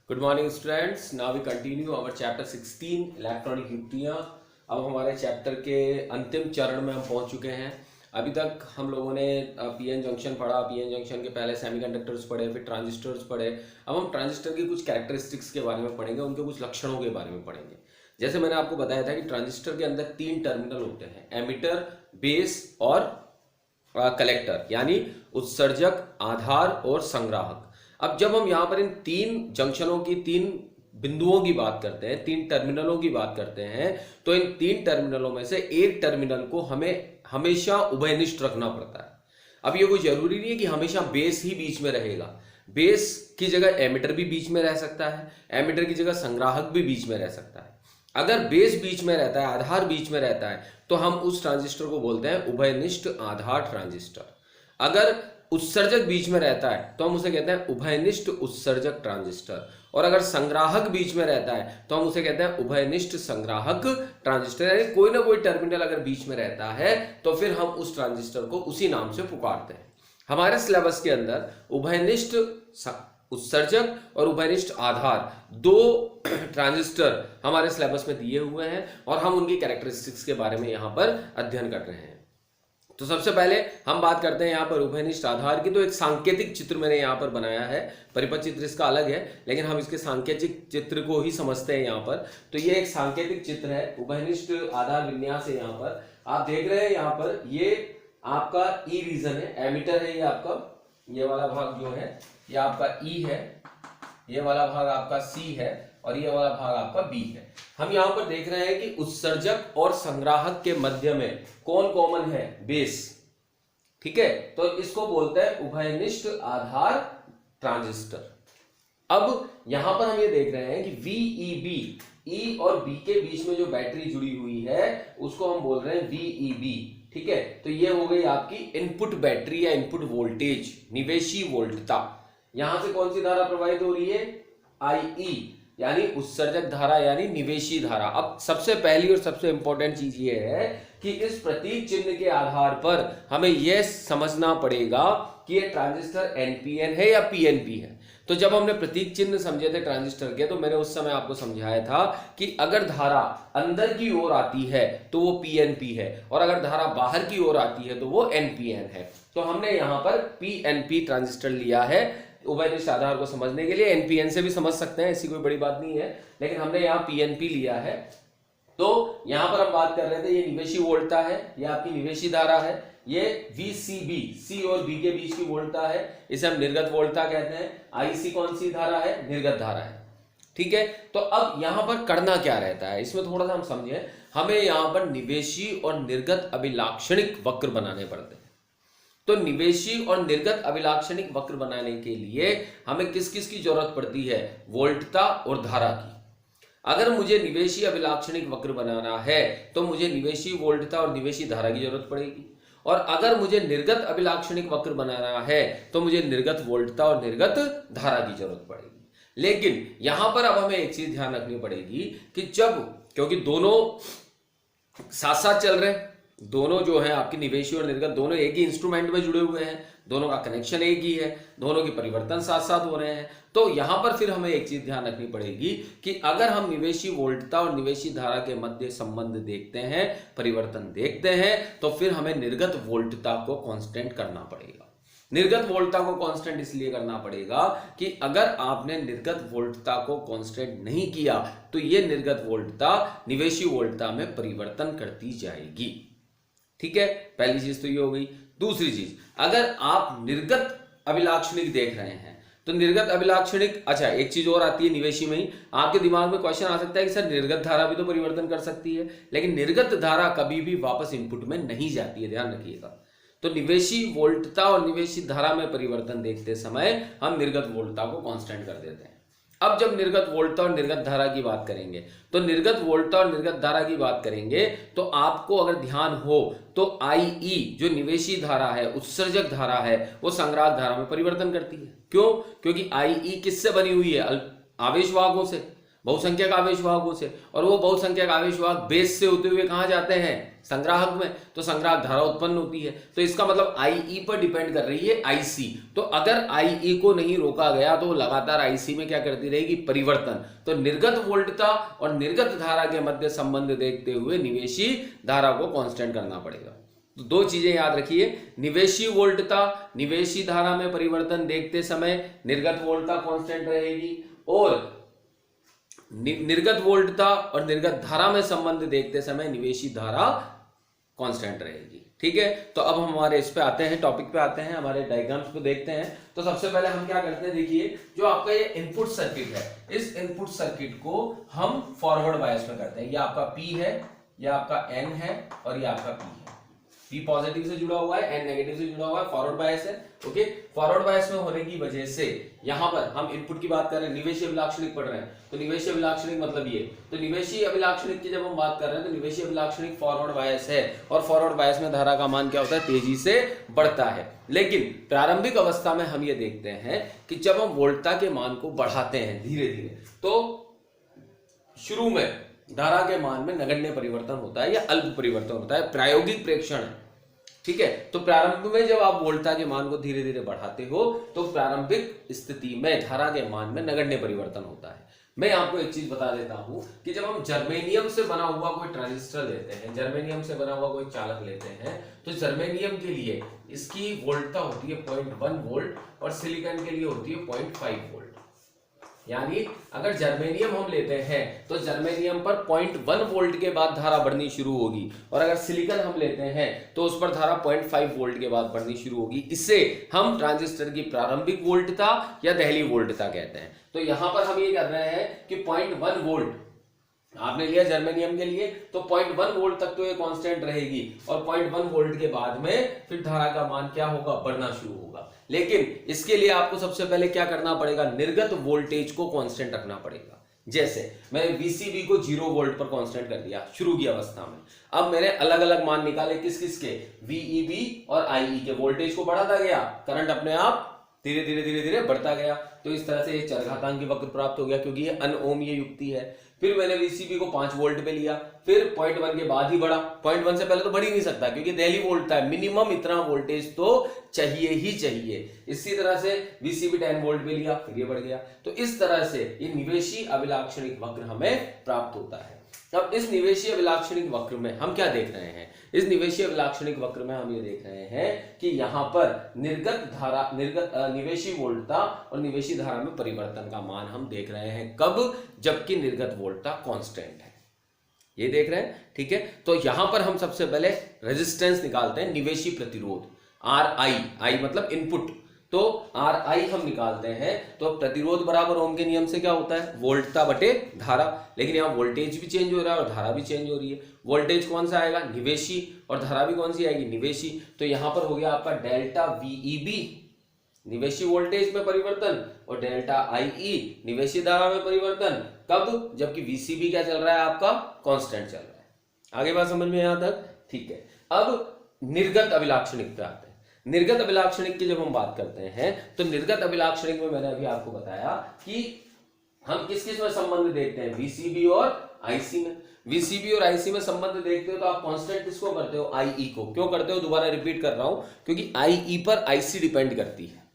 Good morning students. Now we continue our chapter 16 electronic युक्तियाँ। अब हमारे चैप्टर के अंतिम चरण में हम पहुंच चुके हैं। अभी तक हम लोगों ने पीएन जंक्शन पढ़ा, पीएन जंक्शन के पहले सेमीकंडक्टर्स पढ़े, फिर ट्रांजिस्टर्स पढ़े। अब हम ट्रांजिस्टर की कुछ कैरेक्टरिस्टिक्स के बारे में पढ़ेंगे, उनके कुछ लक्षणों के बारे में पढ़ेंगे। जैसे मैंने आपको बताया था कि ट्रांजिस्टर के अंदर 3 टर्मिनल होते हैं, एमिटर, बेस और कलेक्टर, यानी उत्सर्जक, आधार और संग्राहक। अब जब हम यहाँ पर इन 3 जंक्शनों की, 3 बिंदुओं की बात करते हैं, 3 टर्मिनलों की बात करते हैं, तो इन 3 टर्मिनलों में से एक टर्मिनल को हमें हमेशा उभयनिष्ठ रखना पड़ता है। अब ये कोई जरूरी नहीं है कि हमेशा बेस ही बीच में रहेगा। बेस की जगह एमिटर भी बीच में रह सकता है, एमिटर की जगह संग्राहक भी बीच में रह सकता है। अगर बेस बीच में रहता है, आधार बीच में रहता है, तो हम उस ट्रांजिस्टर को बोलते हैं उभयनिष्ठ आधार ट्रांजिस्टर। अगर उत्सर्जक बीच में रहता है तो हम उसे कहते हैं उभयनिष्ठ उत्सर्जक ट्रांजिस्टर, और अगर संग्राहक बीच में रहता है तो हम उसे कहते हैं उभयनिष्ठ संग्राहक ट्रांजिस्टर। यानी कोई ना कोई टर्मिनल अगर बीच में रहता है तो फिर हम उस ट्रांजिस्टर को उसी नाम से पुकारते हैं। हमारे सिलेबस के अंदर उभयनिष्ठ उत्सर्जक और उभयनिष्ठ आधार 2 ट्रांजिस्टर हमारे सिलेबस में दिए हुए हैं और हम उनकी कैरेक्टरिस्टिक्स के बारे में यहाँ पर अध्ययन कर रहे हैं। तो सबसे पहले हम बात करते हैं यहाँ पर उभयनिष्ठ आधार की। तो एक सांकेतिक चित्र मैंने यहाँ पर बनाया है, परिपथ चित्र इसका अलग है, लेकिन हम इसके सांकेतिक चित्र को ही समझते हैं यहाँ पर। तो ये एक सांकेतिक चित्र है, उभयनिष्ठ आधार विन्यास है। यहाँ पर आप देख रहे हैं, यहाँ पर ये आपका ई रीजन है, एमिटर है, ये आपका ये वाला भाग जो है ये आपका ई है, ये वाला भाग आपका सी है और ये वाला भाग आपका बी है। हम यहां पर देख रहे हैं कि उत्सर्जक और संग्राहक के मध्य में कौन कॉमन है? बेस। ठीक है, तो इसको बोलते हैं उभयनिष्ठ आधार ट्रांजिस्टर। अब यहां पर हम ये देख रहे हैं कि VEB, ई और बी के बीच में जो बैटरी जुड़ी हुई है उसको हम बोल रहे हैं VEB। ठीक है, तो ये हो गई आपकी इनपुट बैटरी या इनपुट वोल्टेज, निवेशी वोल्टता। यहां से कौन सी धारा प्रवाहित हो रही है? IE, यानी उत्सर्जक धारा यानी निवेशी धारा। अब सबसे पहली और सबसे इंपॉर्टेंट चीज ये है कि इस प्रतीक चिन्ह के आधार पर हमें यह समझना पड़ेगा कि ये ट्रांजिस्टर NPN है या PNP है। तो जब हमने प्रतीक चिन्ह समझे थे ट्रांजिस्टर के, तो मैंने उस समय आपको समझाया था कि अगर धारा अंदर की ओर आती है तो वो PNP है, और अगर धारा बाहर की ओर आती है तो वो NPN है। तो हमने यहां पर PNP ट्रांजिस्टर लिया है उभयनिष्ठ आधार को समझने के लिए। NPN से भी समझ सकते हैं, ऐसी कोई बड़ी बात नहीं है, लेकिन हमने यहाँ PNP लिया है। तो यहां पर हम बात कर रहे थे, ये निवेशी वोल्टता है, ये आपकी निवेशी धारा है, ये VCB, C और B के बीच की वोल्टता है, इसे हम निर्गत वोल्टता कहते हैं। IC कौन सी धारा है? निर्गत धारा है। ठीक है, तो अब यहां पर करना क्या रहता है, इसमें थोड़ा सा हम समझें। हमें यहां पर निवेशी और निर्गत अभिलाक्षणिक वक्र बनाने पड़ते हैं। तो निवेशी और निर्गत अभिलाक्षणिक वक्र बनाने के लिए हमें किस किस की जरूरत पड़ती है? वोल्टता और धारा की। अगर मुझे निवेशी अभिलाक्षणिक वक्र बनाना है तो मुझे निवेशी वोल्टता और निवेशी धारा की जरूरत पड़ेगी, और अगर मुझे निर्गत अभिलाक्षणिक वक्र बनाना है तो मुझे निर्गत वोल्टता और निर्गत धारा की जरूरत पड़ेगी। लेकिन यहां पर अब हमें एक चीज ध्यान रखनी पड़ेगी कि क्योंकि दोनों साथ साथ चल रहे हैं, दोनों जो है आपकी निवेशी और निर्गत दोनों एक ही इंस्ट्रूमेंट में जुड़े हुए हैं, दोनों का कनेक्शन एक ही है, दोनों के परिवर्तन साथ साथ हो रहे हैं। तो यहां पर फिर हमें एक चीज ध्यान रखनी पड़ेगी कि अगर हम निवेशी वोल्टता और निवेशी धारा के मध्य संबंध देखते हैं, परिवर्तन देखते हैं, तो फिर हमें निर्गत वोल्टता को कांस्टेंट करना पड़ेगा। निर्गत वोल्टता को कांस्टेंट इसलिए करना पड़ेगा कि अगर आपने निर्गत वोल्टता को कांस्टेंट नहीं किया तो ये निर्गत वोल्टता निवेशी वोल्टता में परिवर्तन करती जाएगी। ठीक है, पहली चीज तो ये हो गई। दूसरी चीज, अगर आप निर्गत अभिलाक्षणिक देख रहे हैं तो निर्गत अभिलाक्षणिक, अच्छा एक चीज और आती है निवेशी में ही, आपके दिमाग में क्वेश्चन आ सकता है कि सर निर्गत धारा भी तो परिवर्तन कर सकती है, लेकिन निर्गत धारा कभी भी वापस इनपुट में नहीं जाती है, ध्यान रखिएगा। तो निवेशी वोल्टता और निवेशी धारा में परिवर्तन देखते समय हम निर्गत वोल्टता को कांस्टेंट कर देते हैं। अब जब निर्गत वोल्टता और निर्गत धारा की बात करेंगे, तो निर्गत वोल्टता और निर्गत धारा की बात करेंगे तो आपको अगर ध्यान हो तो IE जो निवेशी धारा है, उत्सर्जक धारा है, वो संग्राहक धारा में परिवर्तन करती है। क्यों? क्योंकि IE किससे बनी हुई है? आवेश वाहकों से। बहुसंख्यक आवेश वाहकों से, और वो बहुसंख्यक आवेश वाहक बेस से होते हुए कहाँ जाते हैं, संग्राहक में, तो संग्राहक धारा उत्पन्न होती है। तो इसका मतलब IE पर डिपेंड कर रही है IC। तो अगर IE को नहीं रोका गया तो लगातार IC में क्या करती रहेगी, परिवर्तन। तो निर्गत वोल्टता और निर्गत धारा के मध्य संबंध देखते हुए निवेशी धारा को कांस्टेंट करना पड़ेगा। तो दो चीजें याद रखिए, निवेशी वोल्टता, निवेशी धारा में परिवर्तन देखते समय निर्गत वोल्टता कांस्टेंट रहेगी, और निर्गत वोल्टता और निर्गत धारा में संबंध देखते समय निवेशी धारा कांस्टेंट रहेगी। ठीक है, तो अब हम हमारे इस पे आते हैं, टॉपिक पे आते हैं, हमारे डायग्राम्स को देखते हैं। तो सबसे पहले हम क्या करते हैं, देखिए जो आपका ये इनपुट सर्किट है, इस इनपुट सर्किट को हम फॉरवर्ड बायस में करते हैं। ये आपका P है, ये आपका N है, और ये आपका P है। P पॉजिटिव से जुड़ा हुआ है, N नेगेटिव से जुड़ा हुआ है, फॉरवर्ड बायस है। ओके, फॉरवर्ड बायस में होने की वजह से यहां पर हम इनपुट की बात कर रहे हैं, निवेशी अभिलाक्षणिक पढ़ रहे हैं, तो निवेशी अभिलाक्षणिक मतलब ये, तो निवेशी अभिलाक्षणिक की जब हम बात कर रहे हैं तो निवेशी अभिलाक्षणिक फॉरवर्ड बायस है, और फॉरवर्ड बायस में धारा का मान क्या होता है, तेजी से बढ़ता है। लेकिन प्रारंभिक अवस्था में हम ये देखते हैं कि जब हम वोल्टता के मान को बढ़ाते हैं धीरे धीरे, तो शुरू में धारा के मान में नगण्य परिवर्तन होता है या अल्प परिवर्तन होता है, प्रायोगिक प्रेक्षण है। ठीक है, तो प्रारंभ में जब आप वोल्टता के मान को धीरे धीरे बढ़ाते हो तो प्रारंभिक स्थिति में धारा के मान में नगण्य परिवर्तन होता है। मैं आपको एक चीज बता देता हूं कि जब हम जर्मेनियम से बना हुआ कोई ट्रांजिस्टर लेते हैं, जर्मेनियम से बना हुआ कोई चालक लेते हैं, तो जर्मेनियम के लिए इसकी वोल्टता होती है 0.1 वोल्ट और सिलिकॉन के लिए होती है 0.5 वोल्ट। यानी अगर जर्मेनियम हम लेते हैं तो जर्मेनियम पर 0.1 वोल्ट के बाद धारा बढ़नी शुरू होगी, और अगर सिलिकॉन हम लेते हैं तो उस पर धारा 0.5 वोल्ट के बाद बढ़नी शुरू होगी। इससे हम ट्रांजिस्टर की प्रारंभिक वोल्टता या दहली वोल्टता कहते हैं। तो यहां पर हम ये कर रहे हैं कि 0.1 वोल्ट आपने लिया जर्मेनियम के लिए, तो 0.1 वोल्ट तक तो ये कांस्टेंट रहेगी, और 0.1 वोल्ट के बाद में फिर धारा का मान क्या होगा, बढ़ना शुरू होगा। लेकिन इसके लिए आपको सबसे पहले क्या करना पड़ेगा, निर्गत वोल्टेज को कांस्टेंट रखना पड़ेगा। जैसे मैंने VCB को 0 वोल्ट पर कांस्टेंट कर दिया शुरू की अवस्था में। अब मैंने अलग अलग मान निकाले, किस किस के, VEB और IE के। वोल्टेज को बढ़ाता गया, करंट अपने आप धीरे धीरे धीरे धीरे बढ़ता गया। तो इस तरह से ये चरघातांकी वक्र प्राप्त हो गया, क्योंकि ये अनओमीय युक्ति है। फिर मैंने VCB को 5 वोल्ट पे लिया, फिर 0.1 के बाद ही बढ़ा, 0.1 से पहले तो बढ़ ही नहीं सकता क्योंकि दहली वोल्ट है, मिनिमम इतना वोल्टेज तो चाहिए ही चाहिए। इसी तरह से VCB 10 वोल्ट पे लिया, फिर ये बढ़ गया। तो इस तरह से ये निवेशी अभिलाक्षणिक वक्र हमें प्राप्त होता है। अब इस निवेशी अभिलाक्षणिक वक्र में हम क्या देख रहे हैं, इस निवेशी अभिलाक्षणिक वक्र में हम ये देख रहे हैं कि यहां पर निवेशी वोल्टता और निवेशी धारा में परिवर्तन का मान हम देख रहे हैं। कब, जबकि निर्गत वोल्टता कांस्टेंट है, ये देख रहे हैं। ठीक है, तो यहां पर हम सबसे पहले रेजिस्टेंस निकालते हैं, निवेशी प्रतिरोध RI मतलब इनपुट, तो RI हम निकालते हैं। तो प्रतिरोध बराबर ओम के नियम से क्या होता है, वोल्टता बटे धारा। लेकिन यहाँ वोल्टेज भी चेंज हो रहा है और धारा भी चेंज हो रही है। वोल्टेज कौन सा आएगा, निवेशी, और धारा भी कौन सी आएगी, निवेशी। तो यहाँ पर हो गया आपका डेल्टा VEB निवेशी वोल्टेज में परिवर्तन, और डेल्टा IE निवेशी धारा में परिवर्तन। कब, जबकि VCB क्या चल रहा है आपका, कांस्टेंट चल रहा है। आगे बात समझ में यहाँ तक, ठीक है। अब निर्गत अभिलाक्षणिक पे आते हैं। निर्गत अभिलाक्षणिक की जब हम बात करते हैं तो निर्गत अभिलाक्षणिक में मैंने अभी आपको बताया कि हम किस किस में संबंध देखते हैं, VCB और IC में। VCB और IC में संबंध देखते हो तो आप कांस्टेंट किसको करते हो, IE को। क्यों करते हो, दोबारा रिपीट कर रहा हूं, क्योंकि IE पर IC डिपेंड करती है।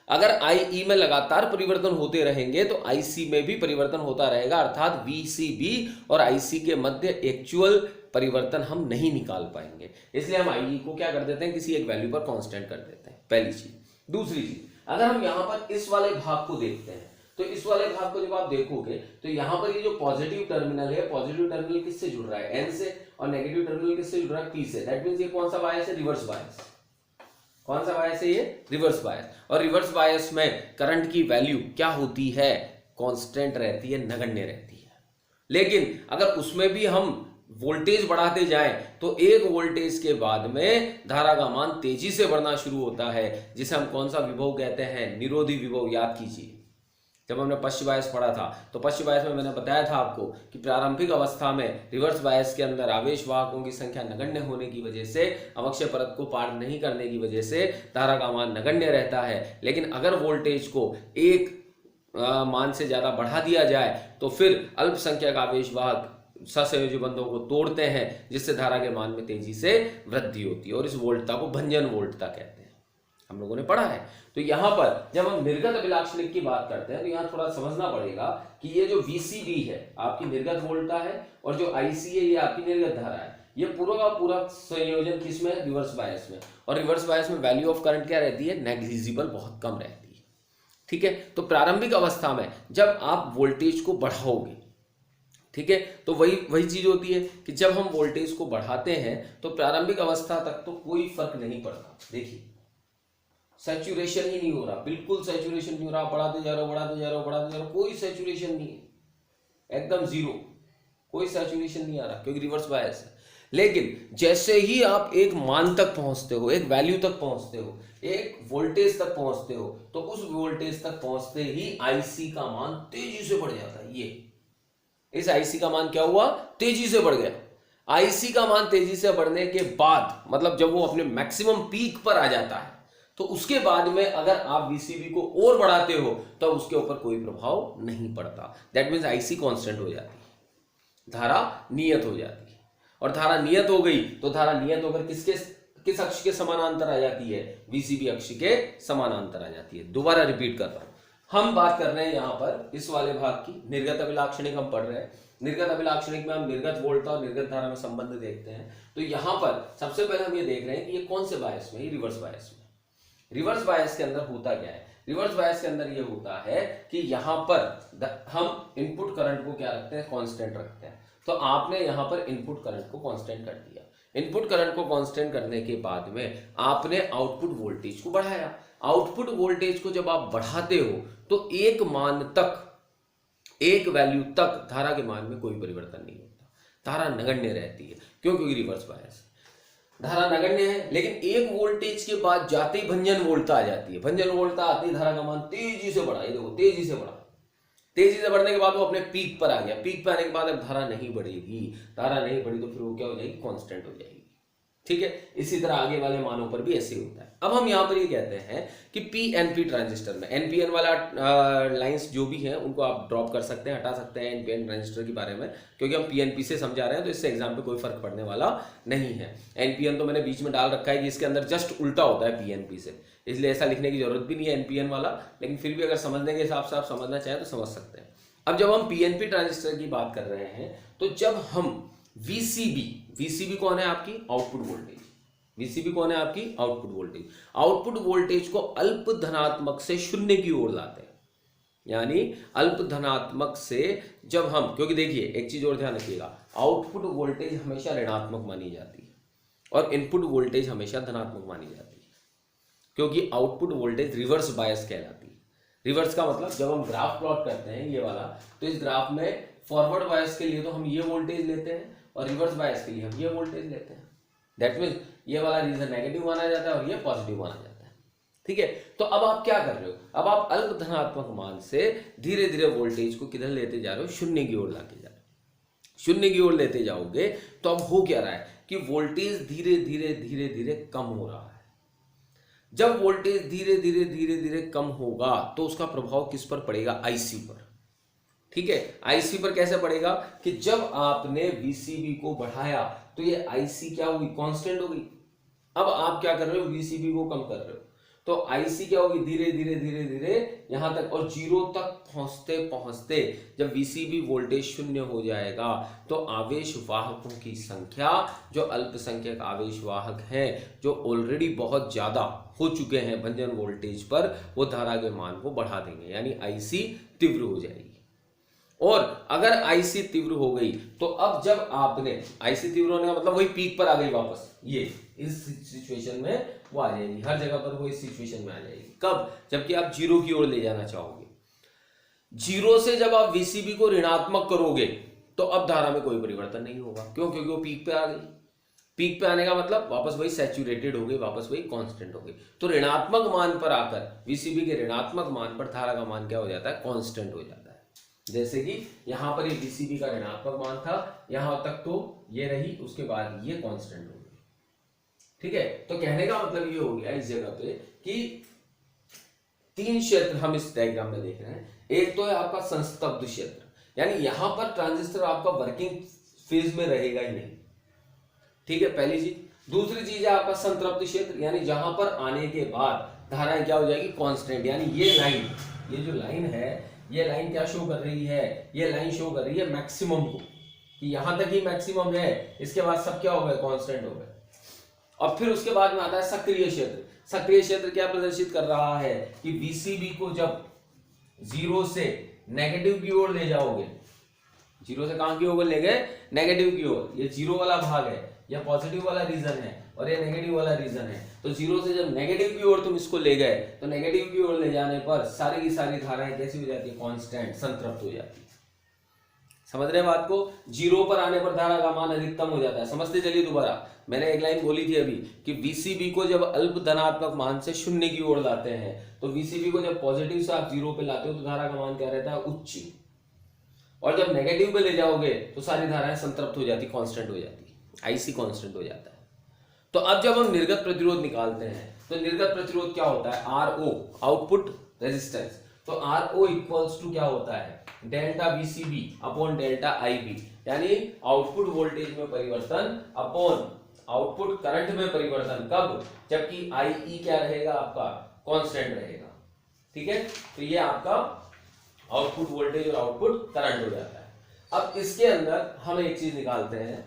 अगर IE में लगातार परिवर्तन होते रहेंगे तो IC में भी परिवर्तन होता रहेगा, अर्थात VCB और IC के मध्य एक्चुअल परिवर्तन हम नहीं निकाल पाएंगे। इसलिए हम IE को क्या कर देते हैं, किसी एक वैल्यू पर कांस्टेंट कर देते हैं, पहली चीज। दूसरी चीज, अगर हम यहां पर इस वाले भाग को देखते हैं तो इस वाले भाग को जब आप देखोगे तो यहां पर ये जो पॉजिटिव टर्मिनल है, पॉजिटिव टर्मिनल किससे जुड़ रहा है, N से, और नेगेटिव टर्मिनल किससे जुड़ रहा है, P से। दैट मींस ये कौन सा बायस है, रिवर्स बायस। कौन सा बायस है ये, रिवर्स बायस। और रिवर्स बायस में करंट की वैल्यू क्या होती है, कांस्टेंट रहती है, नगण्य रहती है। लेकिन अगर उसमें भी हम वोल्टेज बढ़ाते जाएं तो एक वोल्टेज के बाद में धारा का मान तेजी से बढ़ना शुरू होता है, जिसे हम कौन सा विभव कहते हैं, निरोधी विभव। याद कीजिए, जब हमने पश्च बायस पढ़ा था तो पश्च बायस में मैंने बताया था आपको कि प्रारंभिक अवस्था में रिवर्स बायस के अंदर आवेश वाहकों की संख्या नगण्य होने की वजह से, अवक्षय परत को पार नहीं करने की वजह से धारा का मान नगण्य रहता है। लेकिन अगर वोल्टेज को एक मान से ज्यादा बढ़ा दिया जाए तो फिर अल्पसंख्यक आवेशवाहक ससंयोजी बंधों को तोड़ते हैं, जिससे धारा के मान में तेजी से वृद्धि होती है और इस वोल्टता को भंजन वोल्टता कहते हैं, हम लोगों ने पढ़ा है। तो यहाँ पर जब हम निर्गत अभिलाक्षणिक की बात करते हैं तो यहाँ थोड़ा समझना पड़ेगा कि ये जो VCB है आपकी निर्गत वोल्टता है और जो IC है ये आपकी निर्गत धारा है। ये पूरा का पूरा संयोजन किसमें है? रिवर्स बायस में। और रिवर्स बायस में वैल्यू ऑफ करंट क्या रहती है? नेग्लिजिबल, बहुत कम रहती है। ठीक है, तो प्रारंभिक अवस्था में जब आप वोल्टेज को बढ़ाओगे, ठीक है, तो वही चीज होती है कि जब हम वोल्टेज को बढ़ाते हैं तो प्रारंभिक अवस्था तक तो कोई फर्क नहीं पड़ता। देखिए सैचुरेशन ही नहीं हो रहा, बिल्कुल सैचुरेशन नहीं हो रहा, बढ़ाते जा रहे हो बढ़ाते जा रहे हो बढ़ाते जा रहे हो, कोई सैचुरेशन नहीं है, एकदम जीरो, कोई सैचुरेशन नहीं आ रहा क्योंकि रिवर्स बायस है। लेकिन जैसे ही आप एक मान तक पहुंचते हो, एक वैल्यू तक पहुंचते हो, एक वोल्टेज तक पहुंचते हो, तो उस वोल्टेज तक पहुंचते ही IC का मान तेजी से बढ़ जाता है। ये इस IC का मान क्या हुआ? तेजी से बढ़ गया। IC का मान तेजी से बढ़ने के बाद मतलब जब वो अपने मैक्सिमम पीक पर आ जाता है तो उसके बाद में अगर आप VCB को और बढ़ाते हो तो उसके ऊपर कोई प्रभाव नहीं पड़ता। दैट मीन्स IC कांस्टेंट हो जाती है, धारा नियत हो जाती है। और धारा नियत हो गई तो धारा नियत होकर किस अक्ष के समानांतर आ जाती है? VCB अक्ष के समानांतर आ जाती है। दोबारा रिपीट कर रहा हूं, हम बात कर रहे हैं यहाँ पर इस वाले भाग की, निर्गत अभिलाक्षणिक हम पढ़ रहे हैं। निर्गत अभिलाक्षणिक में हम निर्गत वोल्टता और निर्गत धारा में संबंध देखते हैं। तो यहाँ पर सबसे पहले हम ये देख रहे हैं कि ये कौन से बायस में? रिवर्स बायस में। रिवर्स बायस के अंदर होता क्या है? रिवर्स बायस के अंदर ये होता है कि यहाँ पर हम इनपुट करंट को क्या रखते हैं? कांस्टेंट रखते हैं। तो आपने यहाँ पर इनपुट करंट को कांस्टेंट कर दिया। इनपुट करंट को कांस्टेंट करने के बाद में आपने आउटपुट वोल्टेज को बढ़ाया। आउटपुट वोल्टेज को जब आप बढ़ाते हो तो एक मान तक, एक वैल्यू तक धारा के मान में कोई परिवर्तन नहीं होता, धारा नगण्य रहती है। क्यों? क्योंकि रिवर्स बायस धारा नगण्य है। लेकिन एक वोल्टेज के बाद जाते ही भंजन वोल्टता आ जाती है। भंजन वोल्टता आते ही धारा का मान तेजी से बढ़ा, ये देखो तेजी से बढ़ा, तेजी से बढ़ने के बाद वो अपने पीक पर आ गया। पीक पर आने के बाद अब धारा नहीं बढ़ेगी, धारा नहीं बढ़ी तो फिर वो क्या हो जाएगी? कांस्टेंट हो जाएगी। ठीक है, इसी तरह आगे वाले मानों पर भी ऐसे होता है। अब हम यहाँ पर ये कहते हैं कि PNP ट्रांजिस्टर में NPN वाला लाइंस जो भी है उनको आप ड्रॉप कर सकते हैं, हटा सकते हैं NPN ट्रांजिस्टर के बारे में, क्योंकि हम PNP से समझा रहे हैं तो इससे एग्जाम पे कोई फर्क पड़ने वाला नहीं है। NPN तो मैंने बीच में डाल रखा है कि इसके अंदर जस्ट उल्टा होता है PNP से, इसलिए ऐसा लिखने की जरूरत भी नहीं है NPN वाला, लेकिन फिर भी अगर समझने के हिसाब से आप समझना चाहें तो समझ सकते हैं। अब जब हम PNP ट्रांजिस्टर की बात कर रहे हैं तो जब हम VCB कौन है? आपकी आउटपुट वोल्टेज। VCB कौन है? आपकी आउटपुट वोल्टेज। आउटपुट वोल्टेज को अल्प धनात्मक से शून्य की ओर लाते हैं, यानी अल्प धनात्मक से जब हम, क्योंकि देखिए एक चीज और ध्यान रखिएगा, आउटपुट वोल्टेज हमेशा ऋणात्मक मानी जाती है और इनपुट वोल्टेज हमेशा धनात्मक मानी जाती है, क्योंकि आउटपुट वोल्टेज रिवर्स बायस कहलाती है। रिवर्स का मतलब जब हम ग्राफ प्लॉट करते हैं ये वाला, तो इस ग्राफ में फॉरवर्ड बायस के लिए तो हम ये वोल्टेज लेते हैं और रिवर्स बायस के लिए हम ये वोल्टेज लेते हैं। दैट मीन्स ये वाला रीजन नेगेटिव माना जाता है और ये पॉजिटिव माना जाता है। ठीक है, तो अब आप क्या कर रहे हो? अब आप अल्प धनात्मक मान से धीरे धीरे वोल्टेज को किधर लेते जा रहे हो? शून्य की ओर लाके जा रहे हो। शून्य की ओर लेते जाओगे तो अब हो क्या रहा है कि वोल्टेज धीरे धीरे धीरे धीरे कम हो रहा है। जब वोल्टेज धीरे धीरे धीरे धीरे कम होगा तो उसका प्रभाव किस पर पड़ेगा? IC पर। ठीक है, IC पर कैसे पड़ेगा कि जब आपने VCB को बढ़ाया तो ये IC क्या हुई? कांस्टेंट हो गई। अब आप क्या कर रहे हो? VCB को कम कर रहे हो तो IC क्या होगी? धीरे धीरे धीरे धीरे यहां तक, और जीरो तक पहुंचते पहुंचते जब VCB वोल्टेज शून्य हो जाएगा तो आवेश वाहकों की संख्या, जो अल्पसंख्यक आवेश वाहक हैं, जो ऑलरेडी बहुत ज्यादा हो चुके हैं भंजन वोल्टेज पर, वो धारा के मान को बढ़ा देंगे, यानी IC तीव्र हो जाएगी। और अगर IC तीव्र हो गई तो अब जब आपने IC तीव्र होने का मतलब वही पीक पर आ गई वापस, ये इस सिचुएशन में वो आ जाएगी, हर जगह पर वो इस सिचुएशन में आ जाएगी। कब? जबकि आप जीरो की ओर ले जाना चाहोगे। जीरो से जब आप VCB को ऋणात्मक करोगे तो अब धारा में कोई परिवर्तन नहीं होगा। क्यों? क्योंकि वो पीक पे आ गई। पीक पे आने का मतलब वापस वही सैचुरेटेड हो गई, वापस वही कांस्टेंट हो गई। तो ऋणात्मक मान पर आकर, VCB के ऋणात्मक मान पर धारा का मान क्या हो जाता है? कांस्टेंट हो जाता है। जैसे कि यहां पर ये VCB का ऋणात्मक मान था, यहां तक तो ये रही, उसके बाद ये कांस्टेंट हो गई। ठीक है, तो कहने का मतलब ये हो गया इस जगह पे कि तीन क्षेत्र हम इस डायग्राम में देख रहे हैं। एक तो है आपका संस्तब्ध क्षेत्र, यानी यहां पर ट्रांजिस्टर आपका वर्किंग फेज में रहेगा ही नहीं, ठीक है, पहली चीज। दूसरी चीज है आपका संतृप्त क्षेत्र, यानी जहां पर आने के बाद धाराएं क्या हो जाएगी, कांस्टेंट। यानी ये लाइन, ये जो लाइन है, ये लाइन क्या शो कर रही है, ये लाइन शो कर रही है मैक्सिमम को, कि यहां तक ही मैक्सिमम है, इसके बाद सब क्या हो गए, कांस्टेंट हो गए। और फिर उसके बाद में आता है सक्रिय क्षेत्र। सक्रिय क्षेत्र क्या प्रदर्शित कर रहा है कि VCB को जब जीरो से नेगेटिव की ओर ले जाओगे, जीरो से कहां की ओर ले गए, नेगेटिव की ओर, ये जीरो वाला भाग है, या पॉजिटिव वाला रीजन है और ये नेगेटिव वाला रीजन है। तो जीरो से जब नेगेटिव की ओर तुम इसको ले गए, तो नेगेटिव की ओर ले जाने पर सारी की सारी धाराएं कैसी हो जाती है, कांस्टेंट, संतृप्त हो जाती है। समझ रहे हैं बात को? जीरो पर आने पर धारा का मान अधिकतम हो जाता है। समझते चलिए दोबारा, मैंने एक लाइन बोली थी अभी कि VCB को जब अल्प धनात्मक मान से शून्य की ओर लाते हैं, तो VCB को जब पॉजिटिव से आप जीरो पे लाते हो तो धारा का मान क्या रहता है, उच्च। और जब नेगेटिव पे ले जाओगे तो सारी धाराएं संतृप्त हो जाती, कांस्टेंट हो जाती, IC कांस्टेंट हो जाता है। तो अब जब हम निर्गत प्रतिरोध निकालते हैं तो निर्गत प्रतिरोध क्या होता है, RO, आउटपुट रेजिस्टेंस। तो RO इक्वल्स टू क्या होता है, delta VCB upon delta IB, यानी आउटपुट वोल्टेज में परिवर्तन अपॉन आउटपुट करंट में परिवर्तन। कब, जबकि IE क्या रहेगा आपका, कांस्टेंट रहेगा, ठीक है। तो ये आपका आउटपुट वोल्टेज और आउटपुट करंट हो जाता है। अब इसके अंदर हम एक चीज निकालते हैं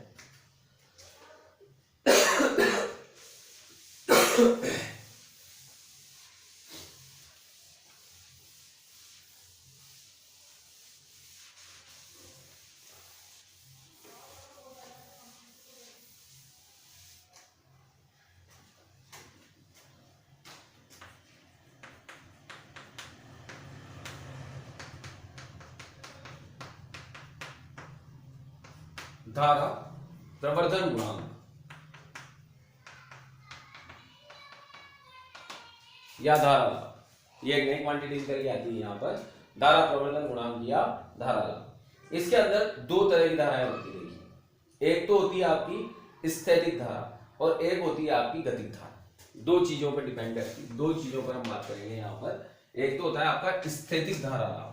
धारा प्रवर्धन गुणांक या धारा लाभ। ये एक नई क्वांटिटी करके आती है यहाँ पर, धारा प्रवर्धन गुणांक या धारा लाभ। इसके अंदर दो तरह की धाराएं होती है, देखिए। एक तो होती है आपकी स्थैतिक धारा और एक होती है आपकी गतिक धारा। दो चीजों पर डिपेंड करती है, दो चीजों पर हम बात करेंगे यहाँ पर। एक तो होता है आपका स्थैतिक धारा लाभ,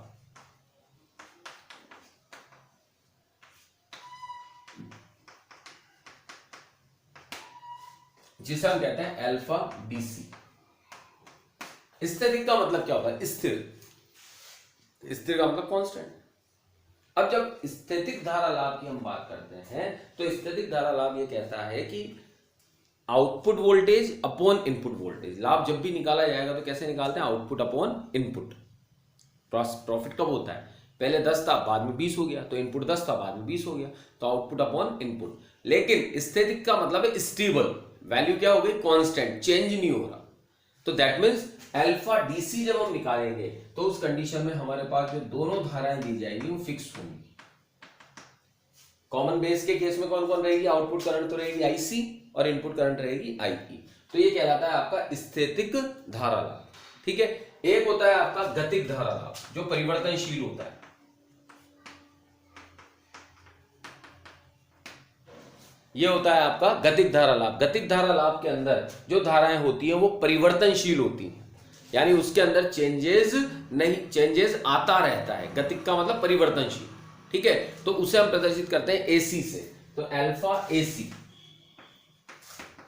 जिसे हम कहते हैं अल्फा DC। स्थैतिक का मतलब क्या होता है, स्थिर, स्थिर का मतलब कांस्टेंट। अब जब स्थैतिक धारा लाभ की हम बात करते हैं तो स्थैतिक धारा लाभ ये कहता है कि output voltage upon input voltage. लाभ जब भी निकाला जाएगा तो कैसे निकालते हैं, आउटपुट अपॉन इनपुट। प्रॉफिट कब होता है, पहले 10 था बाद में 20 हो गया, तो इनपुट 10 था बाद में 20 हो गया, तो आउटपुट अपॉन इनपुट। लेकिन स्थैतिक का मतलब है स्टेबल, वैल्यू क्या हो गई, कांस्टेंट, चेंज नहीं हो रहा। तो दैट मीन्स अल्फा DC जब हम निकालेंगे तो उस कंडीशन में हमारे पास जो दोनों धाराएं दी जाएंगी वो फिक्स होंगी। कॉमन बेस के केस में कौन कौन रहेगी, आउटपुट करंट तो रहेगी IC और इनपुट करंट रहेगी IE। तो ये कहलाता है आपका स्थैतिक धारा लाभ, ठीक है। एक होता है आपका गतिक धारा लाभ जो परिवर्तनशील होता है। ये होता है आपका गतिक धारा लाभ। गतिक धारा लाभ के अंदर जो धाराएं होती हैं वो परिवर्तनशील होती हैं, यानी उसके अंदर चेंजेस नहीं, चेंजेस आता रहता है। गतिक का मतलब परिवर्तनशील, ठीक है। तो उसे हम प्रदर्शित करते हैं AC से। तो अल्फा AC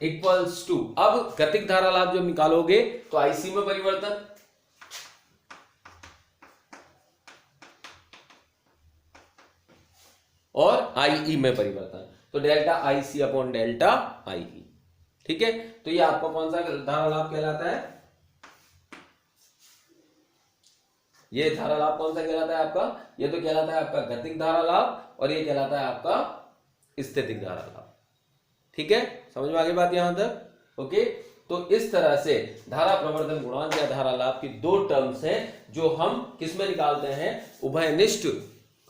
इक्वल्स टू, अब गतिक धारा लाभ जब निकालोगे तो IC में परिवर्तन और IE में परिवर्तन, तो delta IC upon delta IE, ठीक है। तो ये आपका कौन सा धारा लाभ कहलाता है, ये धारा लाभ कौन सा कहलाता है आपका, ये तो कहलाता है आपका गतिक धारा लाभ और ये कहलाता है आपका स्थैतिक धारा लाभ, ठीक है। समझ में आ गई बात यहां तक, ओके। तो इस तरह से धारा प्रवर्धन गुणांक या धारा लाभ की दो टर्म्स हैं जो हम किसमें निकालते हैं, उभयनिष्ठ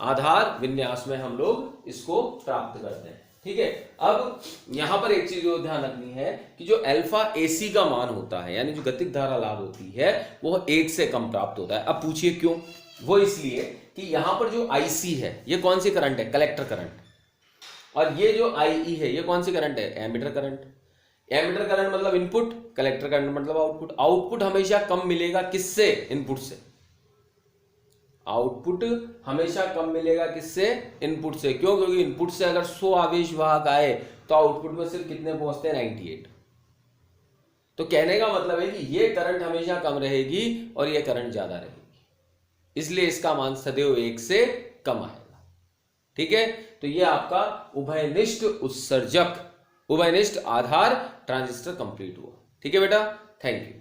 आधार विन्यास में हम लोग इसको प्राप्त करते हैं, ठीक है। अब यहां पर एक चीज जो ध्यान रखनी है कि जो अल्फा AC का मान होता है, यानी जो गतिक धारा लाभ होती है, वो 1 से कम प्राप्त होता है। अब पूछिए क्यों, वो इसलिए कि यहां पर जो IC है ये कौन सी करंट है, कलेक्टर करंट, और ये जो IE है ये कौन सी करंट है, एमीटर करंट। एमिटर करंट मतलब इनपुट, कलेक्टर करंट मतलब आउटपुट। आउटपुट हमेशा कम मिलेगा किससे? इनपुट से। आउटपुट हमेशा कम मिलेगा किससे? इनपुट से। क्यों? क्योंकि इनपुट से अगर 100 आवेश वाहक आए तो आउटपुट में सिर्फ कितने पहुंचते हैं? 98। तो कहने का मतलब है कि ये करंट हमेशा कम रहेगी और ये करंट ज्यादा रहेगी, इसलिए इसका मान सदैव 1 से कम आएगा। ठीक है, तो ये आपका उभयनिष्ठ उत्सर्जक, उभयनिष्ठ आधार ट्रांजिस्टर कंप्लीट हुआ। ठीक है बेटा, थैंक यू।